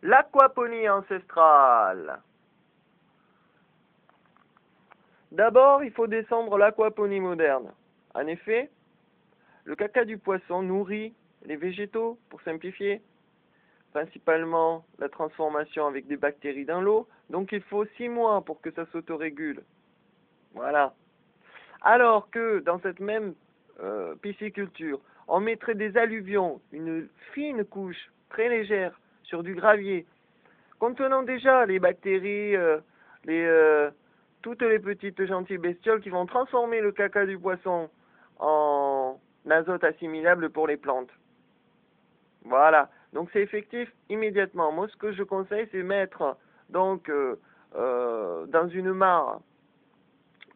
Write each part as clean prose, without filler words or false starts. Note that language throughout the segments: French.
L'aquaponie ancestrale. D'abord, il faut descendre l'aquaponie moderne. En effet, le caca du poisson nourrit les végétaux, pour simplifier, principalement la transformation avec des bactéries dans l'eau. Donc il faut 6 mois pour que ça s'autorégule. Voilà. Alors que dans cette même pisciculture, on mettrait des alluvions, une fine couche très légère sur du gravier, contenant déjà les bactéries, toutes les petites gentilles bestioles qui vont transformer le caca du poisson en azote assimilable pour les plantes. Voilà, donc c'est effectif immédiatement. Moi, ce que je conseille, c'est mettre donc dans une mare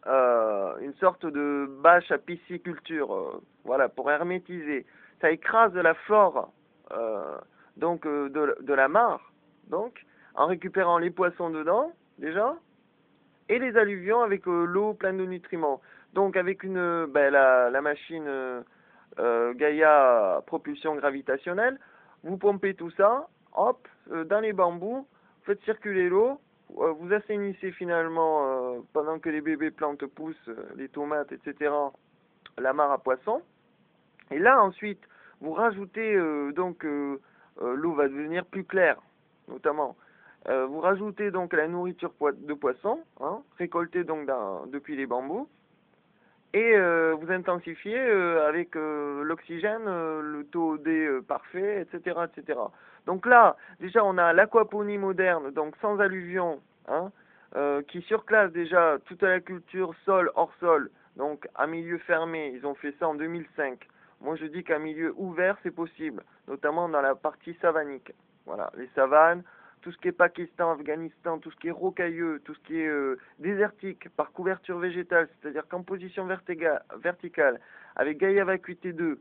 une sorte de bâche à pisciculture, voilà, pour hermétiser. Ça écrase la flore de la mare, donc en récupérant les poissons dedans déjà et les alluvions avec l'eau pleine de nutriments. Donc avec la machine Gaia propulsion gravitationnelle, vous pompez tout ça, hop, dans les bambous, faites circuler l'eau, vous assainissez finalement, pendant que les bébés plantes poussent, les tomates, etc., la mare à poissons. Et là, ensuite, vous rajoutez, l'eau va devenir plus claire, notamment. Vous rajoutez donc la nourriture de poisson, hein, récoltée donc depuis les bambous, et vous intensifiez avec l'oxygène, le taux D parfait, etc., etc. Donc là, déjà, on a l'aquaponie moderne, donc sans alluvion, hein, qui surclasse déjà toute la culture sol hors sol, donc à milieu fermé. Ils ont fait ça en 2005. Moi, je dis qu'à milieu ouvert, c'est possible, notamment dans la partie savanique. Voilà, les savanes, tout ce qui est Pakistan, Afghanistan, tout ce qui est rocailleux, tout ce qui est désertique, par couverture végétale, c'est-à-dire qu'en position verticale, avec Gaia Vacuité 2,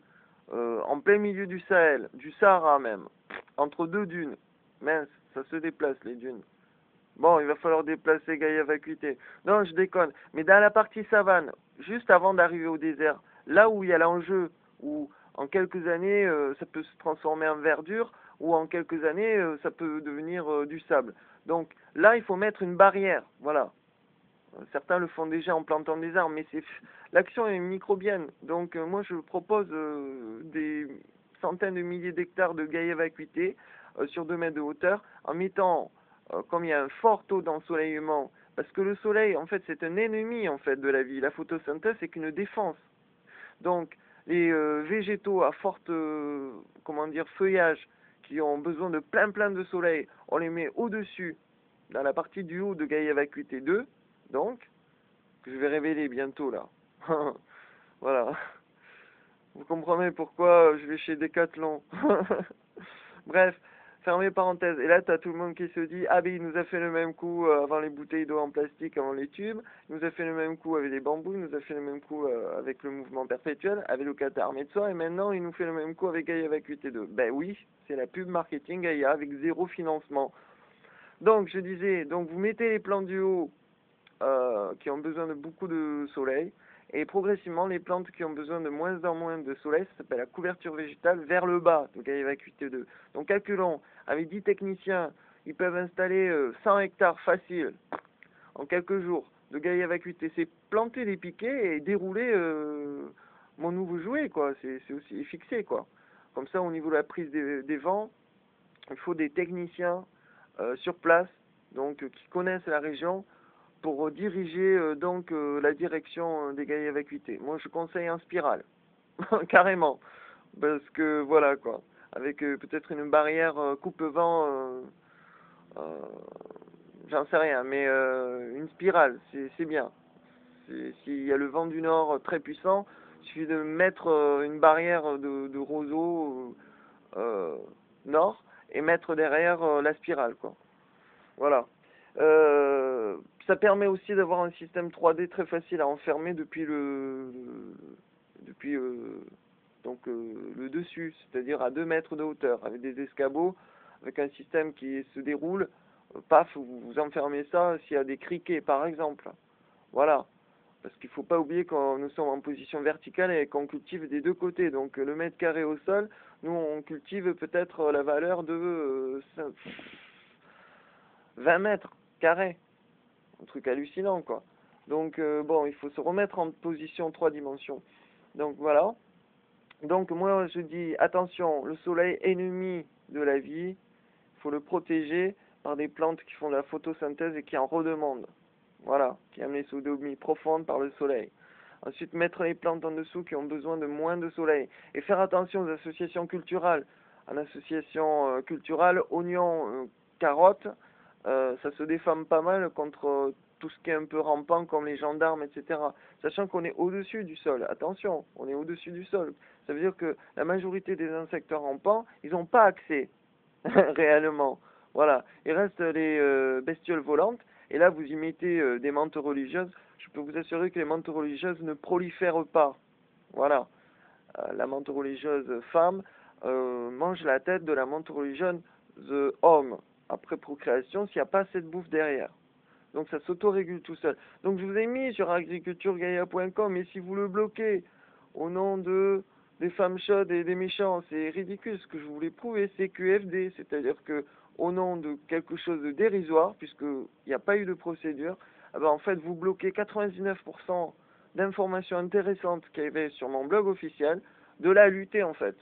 en plein milieu du Sahel, du Sahara même, entre deux dunes. Mince, ça se déplace les dunes. Bon, il va falloir déplacer Gaia Vacuité. Non, je déconne. Mais dans la partie savane, juste avant d'arriver au désert, là où il y a l'enjeu, où en quelques années, ça peut se transformer en verdure, ou en quelques années, ça peut devenir du sable. Donc là, il faut mettre une barrière. Voilà. Certains le font déjà en plantant des arbres, mais l'action est microbienne. Donc moi, je propose des centaines de milliers d'hectares de Gaia Vacuité sur 2 mètres de hauteur, en mettant, comme il y a un fort taux d'ensoleillement, parce que le soleil, en fait, c'est un ennemi en fait de la vie. La photosynthèse, c'est qu'une défense. Donc les végétaux à forte, feuillage, qui ont besoin de plein de soleil, on les met au-dessus, dans la partie du haut de Gaia Vacuité 2, donc, que je vais révéler bientôt là. Voilà. Vous comprenez pourquoi je vais chez Decathlon. Bref, fermez parenthèse. Et là, t'as tout le monde qui se dit, ah ben il nous a fait le même coup avant les bouteilles d'eau en plastique, avant les tubes, il nous a fait le même coup avec les bambous, il nous a fait le même coup avec le mouvement perpétuel, avec le Qatar armé de soi, et maintenant il nous fait le même coup avec Gaia Vacuité 2. Ben oui, c'est la pub marketing Gaia avec 0 financement. Donc, je disais, donc vous mettez les plantes du haut qui ont besoin de beaucoup de soleil, et progressivement les plantes qui ont besoin de moins en moins de soleil, ça s'appelle la couverture végétale, vers le bas, donc Gaia Vacuité 2. Donc calculons, avec 10 techniciens, ils peuvent installer 100 hectares faciles en quelques jours de Gaia Vacuité. C'est planter les piquets et dérouler mon nouveau jouet, quoi. C'est aussi fixé, quoi. Comme ça, au niveau de la prise des vents, il faut des techniciens sur place, donc qui connaissent la région, pour diriger la direction des Gaia Vacuité. Moi, je conseille en spirale, carrément, parce que voilà quoi, avec peut-être une barrière coupe-vent, j'en sais rien, mais une spirale, c'est bien. S'il y a le vent du nord très puissant, il suffit de mettre une barrière de roseaux nord et mettre derrière la spirale, quoi. Voilà. Ça permet aussi d'avoir un système 3D très facile à enfermer depuis le dessus, c'est-à-dire à 2 mètres de hauteur, avec des escabeaux, avec un système qui se déroule. Paf, vous enfermez ça s'il y a des criquets, par exemple. Voilà. Parce qu'il ne faut pas oublier que nous sommes en position verticale et qu'on cultive des deux côtés. Donc le mètre carré au sol, nous on cultive peut-être la valeur de 20 mètres carrés. Un truc hallucinant, quoi. Donc, bon, il faut se remettre en position 3 dimensions. Donc, voilà. Donc, moi, je dis, attention, le soleil, ennemi de la vie, il faut le protéger par des plantes qui font de la photosynthèse et qui en redemandent. Voilà, qui aiment les sodomies profondes par le soleil. Ensuite, mettre les plantes en dessous qui ont besoin de moins de soleil. Et faire attention aux associations culturelles. En association culturelle, oignons, carottes, ça se défame pas mal contre tout ce qui est un peu rampant comme les gendarmes, etc. Sachant qu'on est au-dessus du sol. Attention, on est au-dessus du sol. Ça veut dire que la majorité des insectes rampants, ils n'ont pas accès réellement. Voilà. Il reste les bestioles volantes. Et là, vous y mettez des mantes religieuses. Je peux vous assurer que les mantes religieuses ne prolifèrent pas. Voilà. La menthe religieuse femme mange la tête de la menthe religieuse homme après procréation s'il n'y a pas assez de bouffe derrière. Donc ça s'autorégule tout seul. Donc je vous ai mis sur agriculturegaia.com, et si vous le bloquez au nom des femmes chaudes et des méchants, c'est ridicule. Ce que je voulais prouver, c'est QFD, c'est-à-dire que au nom de quelque chose de dérisoire, puisqu'il n'y a pas eu de procédure, eh ben, en fait vous bloquez 99% d'informations intéressantes qu'il y avait sur mon blog officiel, de la lutter en fait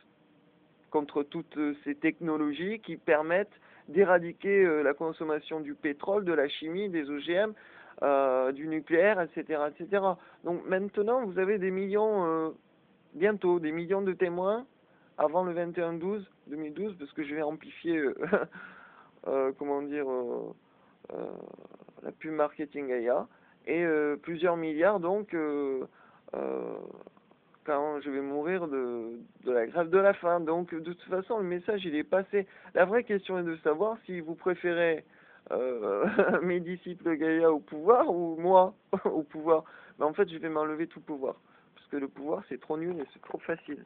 contre toutes ces technologies qui permettent d'éradiquer la consommation du pétrole, de la chimie, des OGM, du nucléaire, etc., etc. Donc maintenant, vous avez des millions, bientôt, des millions de témoins avant le 21-12-2012, parce que je vais amplifier, comment dire, euh, la pub marketing Gaia, et plusieurs milliards, donc, quand je vais mourir de la grève de la faim. Donc, de toute façon, le message, il est passé. La vraie question est de savoir si vous préférez mes disciples Gaïa au pouvoir ou moi au pouvoir. Mais en fait, je vais m'enlever tout pouvoir. Parce que le pouvoir, c'est trop nul et c'est trop facile.